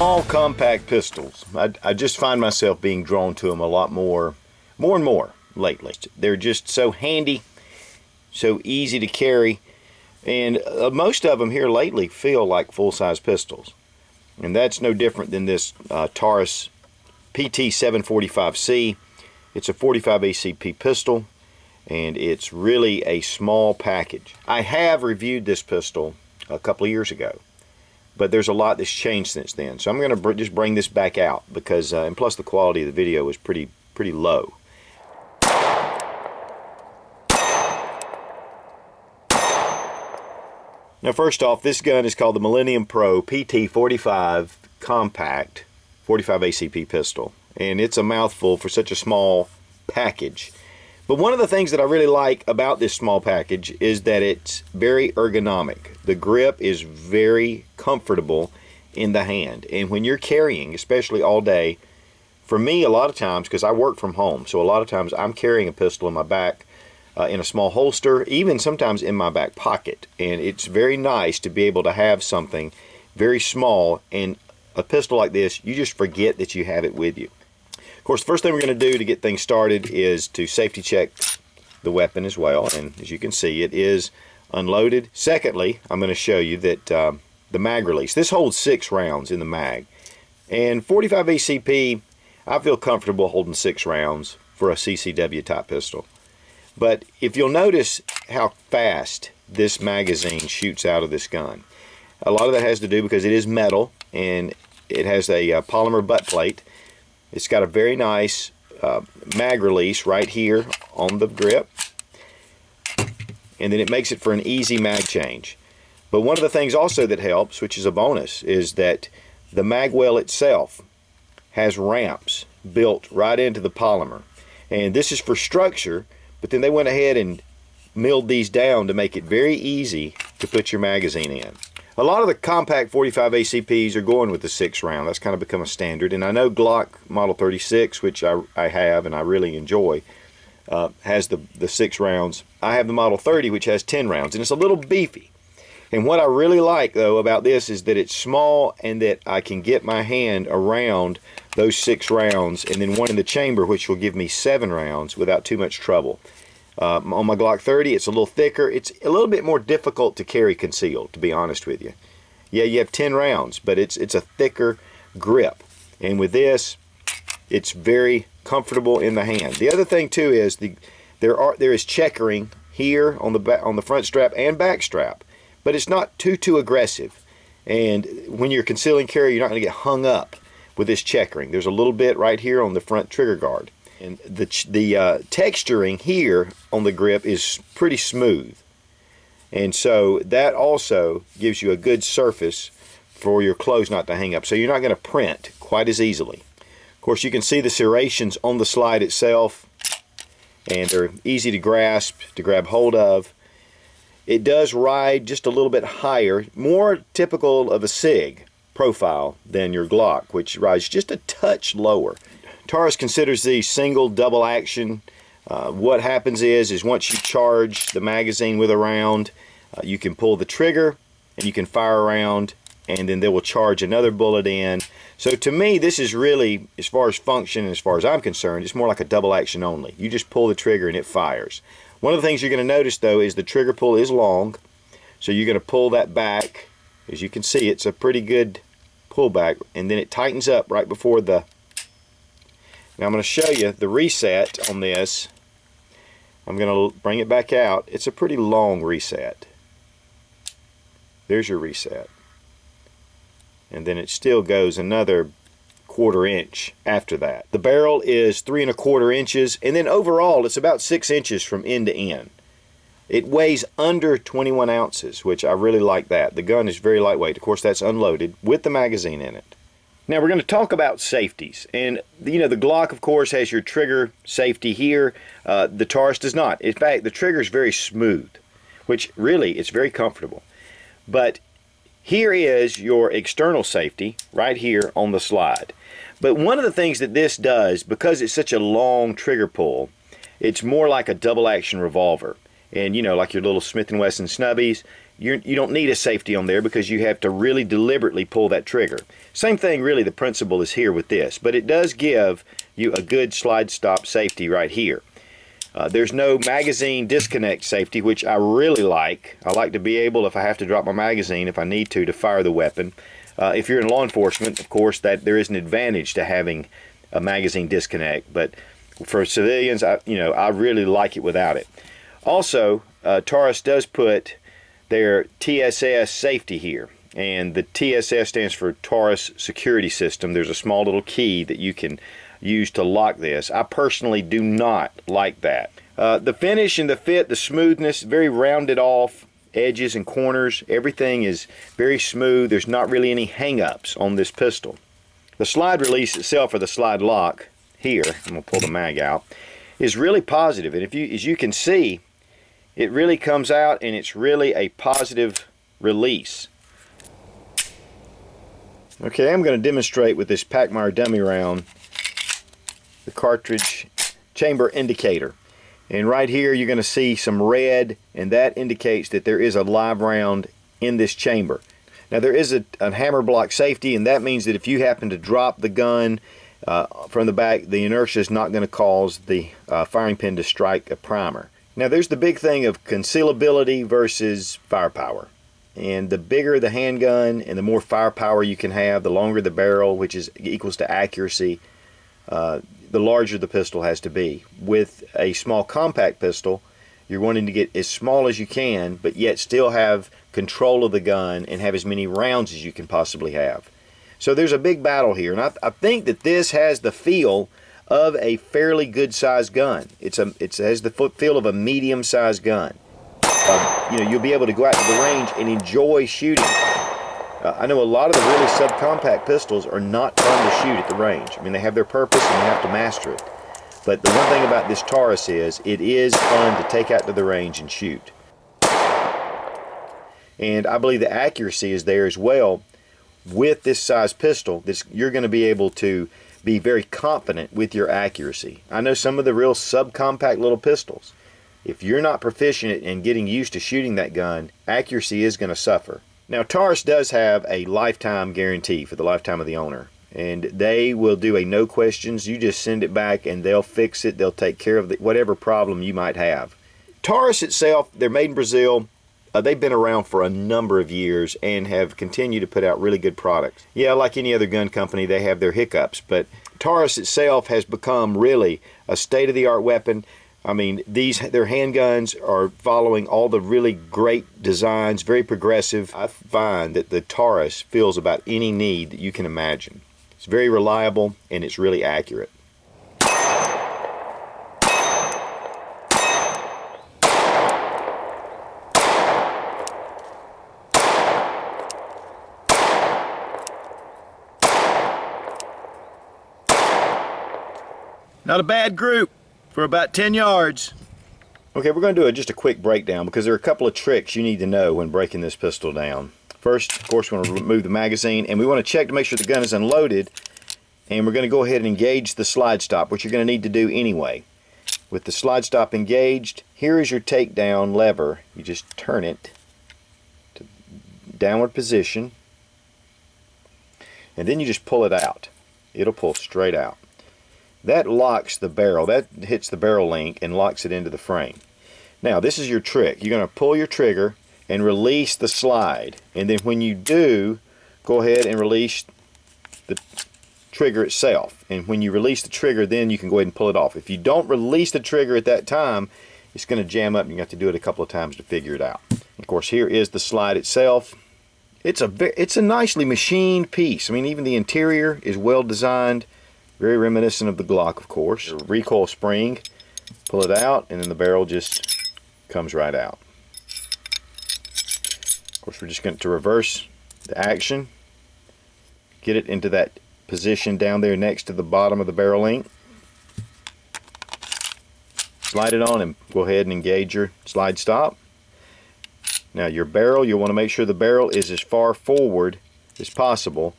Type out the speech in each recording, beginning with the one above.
Small compact pistols. I just find myself being drawn to them a lot more and more lately. They're just so handy, so easy to carry, and most of them here lately feel like full-size pistols. And that's no different than this Taurus PT745C. It's a 45 ACP pistol, and it's really a small package. I have reviewed this pistol a couple of years ago, but there's a lot that's changed since then. So I'm going to just bring this back out because, and plus the quality of the video was pretty low. Now first off, this gun is called the Millenium Pro PT45 Compact 45 ACP pistol. And it's a mouthful for such a small package. But one of the things that I really like about this small package is that it's very ergonomic. The grip is very comfortable in the hand. And when you're carrying, especially all day, for me a lot of times, because I work from home, so a lot of times I'm carrying a pistol in my back in a small holster, even sometimes in my back pocket. And it's very nice to be able to have something very small, and a pistol like this, you just forget that you have it with you. Of course, the first thing we're going to do to get things started is to safety check the weapon as well, and as you can see, it is unloaded. Secondly, I'm going to show you that the mag release. This holds 6 rounds in the mag, and 45 ACP, I feel comfortable holding 6 rounds for a CCW type pistol. But if you'll notice how fast this magazine shoots out of this gun, a lot of that has to do because it is metal and it has a polymer butt plate. It's got a very nice mag release right here on the grip, and then it makes it for an easy mag change. But one of the things also that helps, which is a bonus, is that the mag well itself has ramps built right into the polymer. And this is for structure, but then they went ahead and milled these down to make it very easy to put your magazine in. A lot of the compact 45 ACPs are going with the 6 round. That's kind of become a standard. And I know Glock Model 36, which I have and I really enjoy, has the 6 rounds. I have the Model 30, which has 10 rounds, and it's a little beefy. And what I really like, though, about this is that it's small and that I can get my hand around those 6 rounds and then one in the chamber, which will give me 7 rounds without too much trouble. On my Glock 30, it's a little thicker. It's a little bit more difficult to carry concealed, to be honest with you. Yeah, you have 10 rounds, but it's a thicker grip. And with this, it's very comfortable in the hand. The other thing too is there is checkering here on the front strap and back strap, but it's not too aggressive. And when you're concealing carry, you're not going to get hung up with this checkering. There's a little bit right here on the front trigger guard. And the texturing here on the grip is pretty smooth. And so that also gives you a good surface for your clothes not to hang up. So you're not going to print quite as easily. Of course, you can see the serrations on the slide itself, and they're easy to grasp, to grab hold of. It does ride just a little bit higher, more typical of a SIG profile than your Glock, which rides just a touch lower. Taurus considers these single double action. What happens is once you charge the magazine with a round, you can pull the trigger and you can fire a round, and then they will charge another bullet in. So to me, this is really, as far as function, as far as I'm concerned, it's more like a double action only. You just pull the trigger and it fires. One of the things you're going to notice though is the trigger pull is long, so you're going to pull that back. As you can see, it's a pretty good pullback, and then it tightens up right before the. Now I'm going to show you the reset on this. I'm going to bring it back out. It's a pretty long reset. There's your reset. And then it still goes another 1/4 inch after that. The barrel is 3 1/4 inches, and then overall it's about 6 inches from end to end. It weighs under 21 ounces, which I really like that. The gun is very lightweight. Of course, that's unloaded with the magazine in it. Now we're going to talk about safeties, and the Glock of course has your trigger safety here. The Taurus does not. In fact, the trigger is very smooth, which really it's very comfortable. But here is your external safety right here on the slide. But one of the things that this does, because it's such a long trigger pull, it's more like a double action revolver. And like your little Smith & Wesson snubbies, you don't need a safety on there because you have to really deliberately pull that trigger. Same thing, really, the principle is here with this, but it does give you a good slide stop safety right here. There's no magazine disconnect safety, which I really like. I like to be able, if I have to drop my magazine, if I need to fire the weapon. If you're in law enforcement, of course, that there is an advantage to having a magazine disconnect, but for civilians, I really like it without it. Also, Taurus does put their TSS safety here, and the TSS stands for Taurus Security System. There's a small little key that you can use to lock this. I personally do not like that. The finish and the fit, the smoothness, very rounded off edges and corners. Everything is very smooth. There's not really any hang-ups on this pistol. The slide release itself, or the slide lock here, I'm going to pull the mag out, is really positive. And as you can see, it really comes out and it's really a positive release. Okay, I'm going to demonstrate with this Packmeyer dummy round the cartridge chamber indicator. And right here you're going to see some red, and that indicates that there is a live round in this chamber. Now there is a hammer block safety, and that means that if you happen to drop the gun from the back, the inertia is not going to cause the firing pin to strike a primer. Now there's the big thing of concealability versus firepower. And the bigger the handgun and the more firepower you can have, the longer the barrel, which is equals to accuracy, the larger the pistol has to be. With a small compact pistol, you're wanting to get as small as you can, but yet still have control of the gun and have as many rounds as you can possibly have. So there's a big battle here, and I think that this has the feel of a fairly good sized gun. It has the feel of a medium sized gun. You'll be able to go out to the range and enjoy shooting. I know a lot of the really subcompact pistols are not fun to shoot at the range. I mean, they have their purpose and you have to master it. But the one thing about this Taurus is, it is fun to take out to the range and shoot. And I believe the accuracy is there as well. With this size pistol, you're going to be able to be very confident with your accuracy. I know some of the real subcompact little pistols, if you're not proficient in getting used to shooting that gun, accuracy is going to suffer. Now, Taurus does have a lifetime guarantee for the lifetime of the owner, and they will do a no questions. You just send it back and they'll fix it. They'll take care of whatever problem you might have. Taurus itself, they're made in Brazil. They've been around for a number of years and have continued to put out really good products. Yeah, like any other gun company, they have their hiccups, but Taurus itself has become really a state-of-the-art weapon. I mean, their handguns are following all the really great designs, very progressive. I find that the Taurus fills about any need that you can imagine. It's very reliable and it's really accurate. Not a bad group for about 10 yards. Okay, we're going to do just a quick breakdown because there are a couple of tricks you need to know when breaking this pistol down. First, of course, we want to remove the magazine, and we want to check to make sure the gun is unloaded, and we're going to go ahead and engage the slide stop, which you're going to need to do anyway. With the slide stop engaged, here is your takedown lever. You just turn it to downward position, and then you just pull it out. It'll pull straight out. That locks the barrel. That hits the barrel link and locks it into the frame. Now, this is your trick. You're going to pull your trigger and release the slide. And then when you do, go ahead and release the trigger itself. And when you release the trigger, then you can go ahead and pull it off. If you don't release the trigger at that time, it's going to jam up and you have to do it a couple of times to figure it out. Of course, here is the slide itself. It's a nicely machined piece. I mean, even the interior is well designed. Very reminiscent of the Glock, of course. Recoil spring, pull it out, and then the barrel just comes right out. Of course, we're just going to reverse the action, get it into that position down there next to the bottom of the barrel link. Slide it on and go ahead and engage your slide stop. Now your barrel, you'll want to make sure the barrel is as far forward as possible,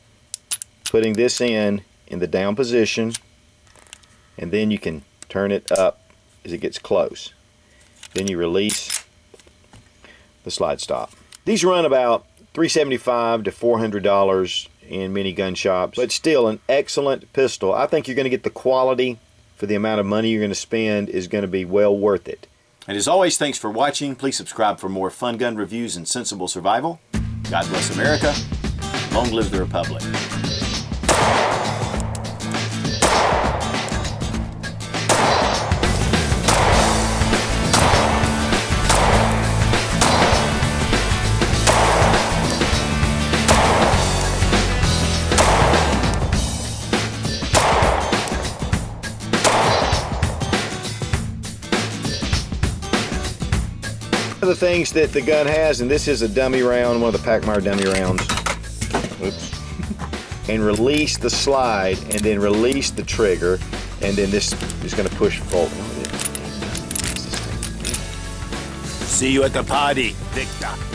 putting this in the down position, and then you can turn it up as it gets close. Then you release the slide stop. These run about $375 to $400 in many gun shops, but still an excellent pistol. I think you're going to get the quality for the amount of money you're going to spend is going to be well worth it. And as always, thanks for watching. Please subscribe for more fun gun reviews and sensible survival. God bless America. Long live the Republic. One of the things that the gun has, and this is a dummy round, one of the Pachmayr dummy rounds. Oops. And release the slide, and then release the trigger, and then this is going to push forward. See you at the party, Victor.